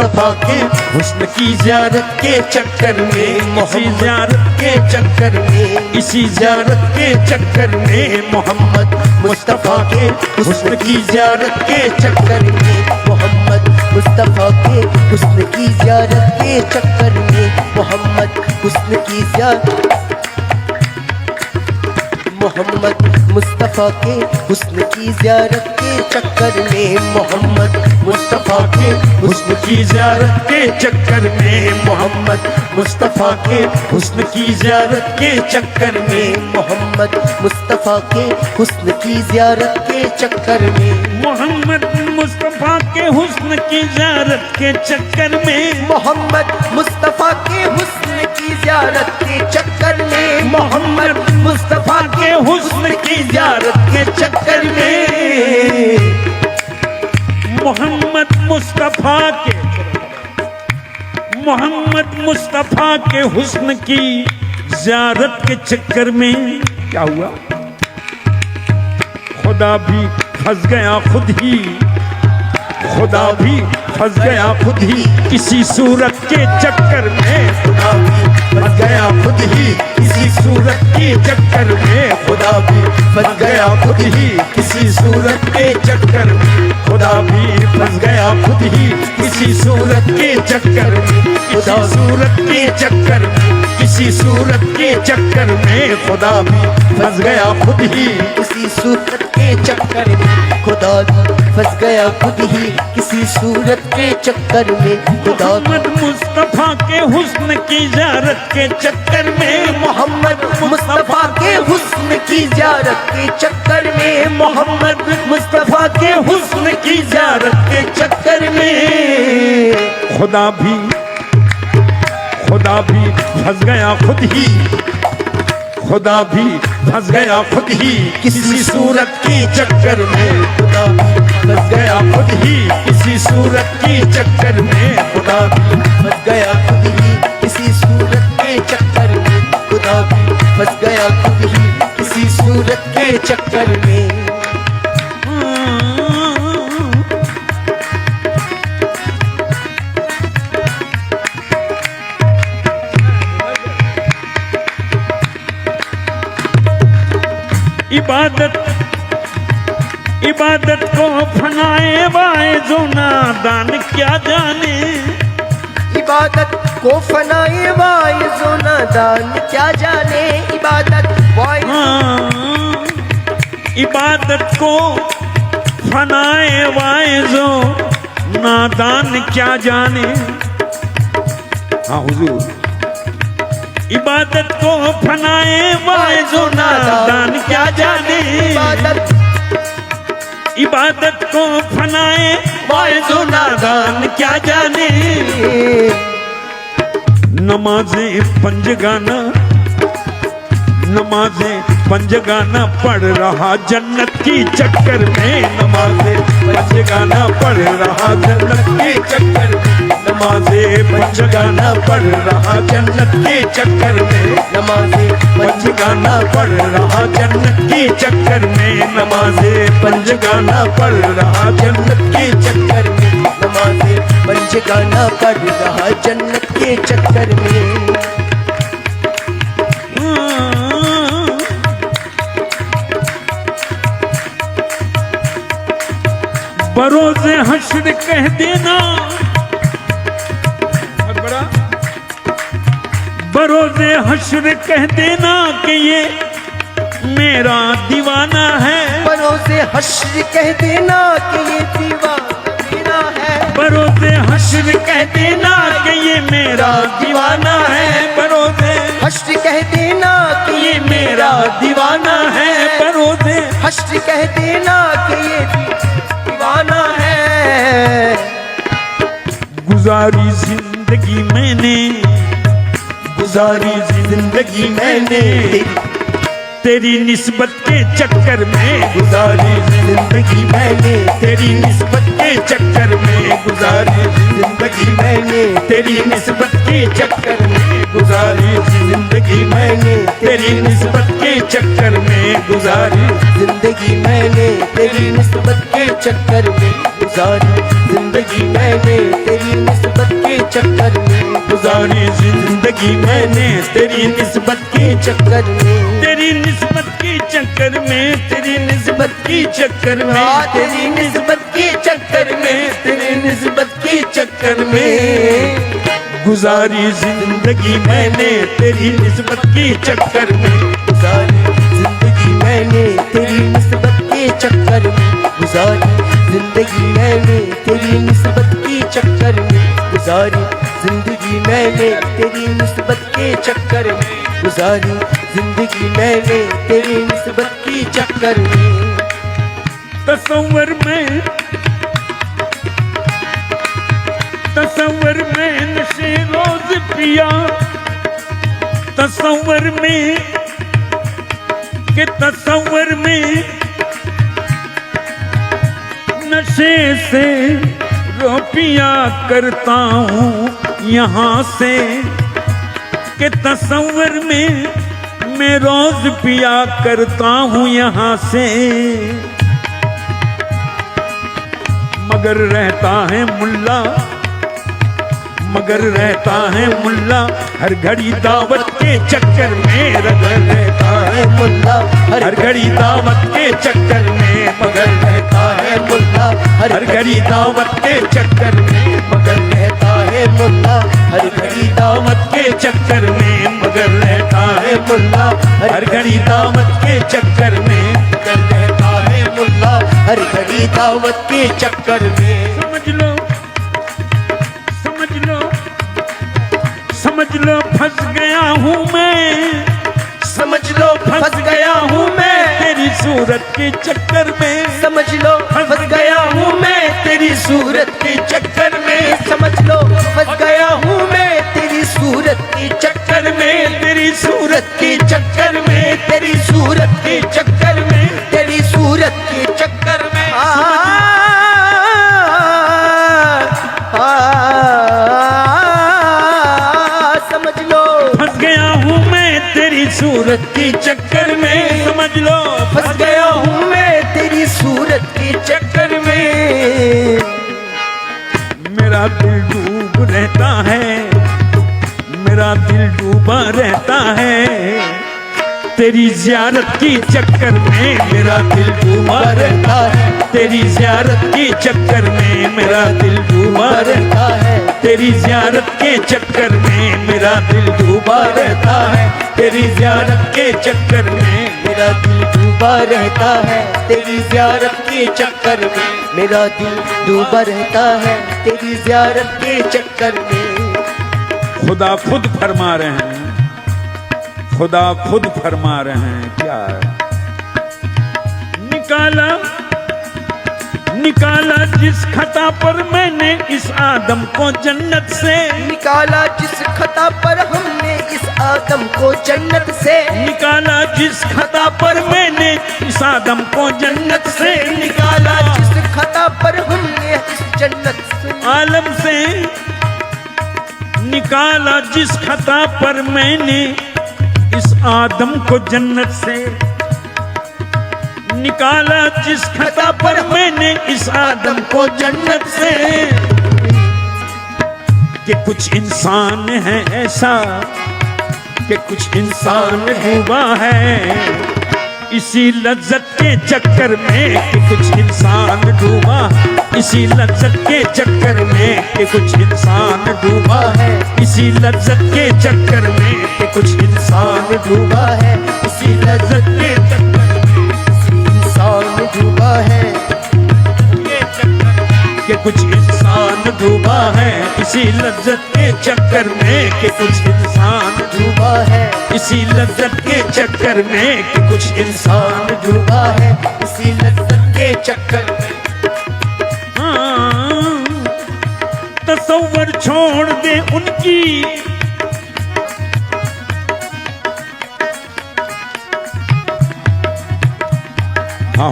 मुस्तफा के हुस्न की ज़ियारत के चक्कर में, इसी ज़ियारत के चक्कर में, इसी ज़ियारत के चक्कर में, मोहम्मद मुस्तफा के हुस्न की ज़ियारत के चक्कर में, मोहम्मद मुस्तफा के हुस्न की ज़ियारत के चक्कर में, मोहम्मद हुस्न की मोहम्मद मुस्तफा के हुस्न की ज़ियारत के चक्कर में, मोहम्मद मुस्तफा के हुस्न की ज़ियारत के चक्कर में, मोहम्मद मुस्तफा के हुस्न की ज़ियारत के चक्कर में, मोहम्मद मुस्तफा के हुस्न की ज़ियारत के चक्कर में, मोहम्मद मुस्तफा के हुस्न की ज़ियारत के चक्कर में, मोहम्मद मुस्तफा के हुस्न की ज़ियारत के चक्कर में, मोहम्मद मुस्तफा के हुस्न की ज़ियारत के चक्कर में, मोहम्मद मुस्तफा के हुस्न की ज़ियारत के चक्कर में क्या हुआ? खुदा भी फंस गया खुद ही, खुदा भी फंस गया खुद ही किसी सूरत के चक्कर में, खुदा भी फंस गया खुद ही किसी सूरत के चक्कर में, खुदा भी फंस गया खुद ही किसी सूरत के चक्कर में, खुदा भी फंस गया खुद ही किसी सूरत के चक्कर में, खुदा सूरत के चक्कर में, किसी सूरत के चक्कर में, खुदा भी फंस गया खुद ही किसी सूरत के चक्कर में, खुदा भी फंस गया खुद ही किसी सूरत के चक्कर में, खुदा मोहम्मद मुस्तफा के हुस्न की ज़ियारत के चक्कर में, मोहम्मद मुस्तफा के हुस्न की ज़ियारत के चक्कर में, मोहम्मद मुस्तफा के हुस्न की ज़ियारत के चक्कर में, खुदा भी फंस गया खुद ही, खुदा भी फंस गया खुद ही किसी सूरत के चक्कर में, खुदा भी फंस गया खुद ही किसी सूरत के चक्कर में, खुदा भी फंस गया खुद ही किसी सूरत के चक्कर में, खुदा भी फंस गया खुद ही किसी सूरत के चक्कर में। इबादत को फनाए वाइज़ो नादान क्या जाने, इबादत को फनाए वाइज़ो नादान क्या जाने, इबादत को फनाए वाइज़ो नादान क्या जाने। हाँ हुजूर, इबादत को फनाए वाइज़ो नादान क्या जाने, इबादत को फनाए वाइज़ो नादान क्या जाने, नमाज़ें पंजगाना पढ़ रहा जन्नत की चक्कर में, नमाज़ें पंजगाना पढ़ रहा जन्नत के चक्कर में, नमाज़ें पंजगाना पढ़ रहा जन्नत के चक्कर में, नमाज़ें पंजगाना पढ़ रहा जन्नत के चक्कर में, नमाज़ें पंजगाना पढ़ रहा जन्नत के चक्कर में, नमाज़ें पंजगाना पढ़ रहा जन्नत के चक्कर में। बरोज़े हश्र कह देना, बरोज़े हश्र कह देना कि ये मेरा दीवाना है, बरोज़े हश्र कह देना कि ये दीवाना है, बरोज़े हश्र कह देना कि ये मेरा दीवाना है, बरोज़े हश्र कह देना कि ये मेरा दीवाना है, बरोज़े हश्र कह देना कि ये दीवाना है। गुजारी जिंदगी मैंने तेरी निस्बत के चक्कर में, गुजारी जिंदगी मैंने तेरी निस्बत के चक्कर में, गुजारी जिंदगी मैंने तेरी निस्बत के चक्कर में, गुजारी जिंदगी मैंने तेरी निस्बत के चक्कर में, गुजारी जिंदगी मैंने तेरी निस्बत के चक्कर में, गुजारी जिंदगी मैंने तेरी निस्बत गुजारी जिंदगी मैंने तेरी निस्बत की चक्कर में, तेरी निस्बत की चक्कर में, तेरी निस्बत की चक्कर में, तेरी निस्बत के चक्कर में, तेरी निस्बत के चक्कर में गुजारी जिंदगी मैंने तेरी निस्बत की चक्कर में, गुजारी जिंदगी मैंने तेरी निस्बत के चक्कर में, गुजारी जिंदगी मैंने तेरी निस्बत के चक्कर में, गुजारी जिंदगी मैंने तेरी निस्बत के चक्कर में, गुजारी जिंदगी मैंने तेरी निस्बत के चक्कर में। तसव्वुर में नशे रोज पिया, तसव्वुर में के तसव्वुर में नशे से रोपिया करता हूँ यहाँ से, के तसव्वुर में मैं रोज पिया करता हूँ यहाँ से, मगर रहता है मुल्ला, मगर रहता है मुल्ला हर घड़ी दावत के चक्कर में, मगर रहता है मुल्ला हर घड़ी दावत के चक्कर में, मगर रहता है मुल्ला हर घड़ी दावत के चक्कर में, मगर रहता है मुल्ला हर घड़ी दावत के चक्कर में, मगर रहता है मुल्ला हर घड़ी दावत के चक्कर में, मगर रहता है मुल्ला हर घड़ी दावत के चक्कर में। समझ लो, समझ लो, समझ लो फंस गया हूँ मैं, समझ लो फंस गया हूँ मैं तेरी सूरत के चक्कर में, समझ लो फंस गया हूँ मैं तेरी सूरत के चक्कर में, समझ लो फंस गया हूँ मैं तेरी सूरत के चक्कर में, तेरी सूरत के चक्कर में, तेरी सूरत के चक्कर में, तेरी सूरत के चक्कर में। समझ लो फंस गया हूँ मैं तेरी सूरत के चक्कर में, समझ लो फंस गया हूँ मैं तेरी सूरत के चक्कर में। मेरा दिल डूब रहता है, मेरा दिल डूबा रहता है तेरी ज़ियारत की चक्कर में, मेरा दिल डूबा रहता है तेरी ज़ियारत के चक्कर में, मेरा दिल डूबा रहता है तेरी ज़ियारत के चक्कर में, मेरा दिल डूबा रहता है तेरी ज़ियारत के चक्कर में, मेरा दिल डूबा रहता है तेरी ज़ियारत के चक्कर में, मेरा दिल डूबा रहता है तेरी ज़ियारत के चक्कर में। खुदा खुद फरमा रहे हैं, खुदा खुद फरमा रहे हैं क्या है? निकाला, निकाला जिस खता पर मैंने इस आदम को जन्नत से, निकाला जिस खता पर हमने इस आदम को जन्नत से, निकाला जिस खता पर मैंने इस आदम को जन्नत से, निकाला जिस खता पर हमने इस जन्नत से, आलम से, निकाला जिस खता पर मैंने इस आदम को जन्नत से, निकाला जिस खता पर मैंने इस आदम को जन्नत से, कि कुछ इंसान है ऐसा, कि कुछ इंसान डूबा है इसी लज्जत के चक्कर में, कि कुछ इंसान डूबा इसी लज्जत के चक्कर में, कि कुछ इंसान डूबा है इसी लज्जत के चक्कर में, कि कुछ इंसान डूबा है इसी लज्जत के चक्कर में, इंसान डूबा है कि कुछ इंसान डूबा है इसी लज्जत के चक्कर में, कि कुछ इंसान डूबा है इसी लज्जत के चक्कर में, कि कुछ इंसान डूबा है इसी लज्जत के चक्कर में। हाँ, तसव्वुर छोड़ दे उनकी, हाँ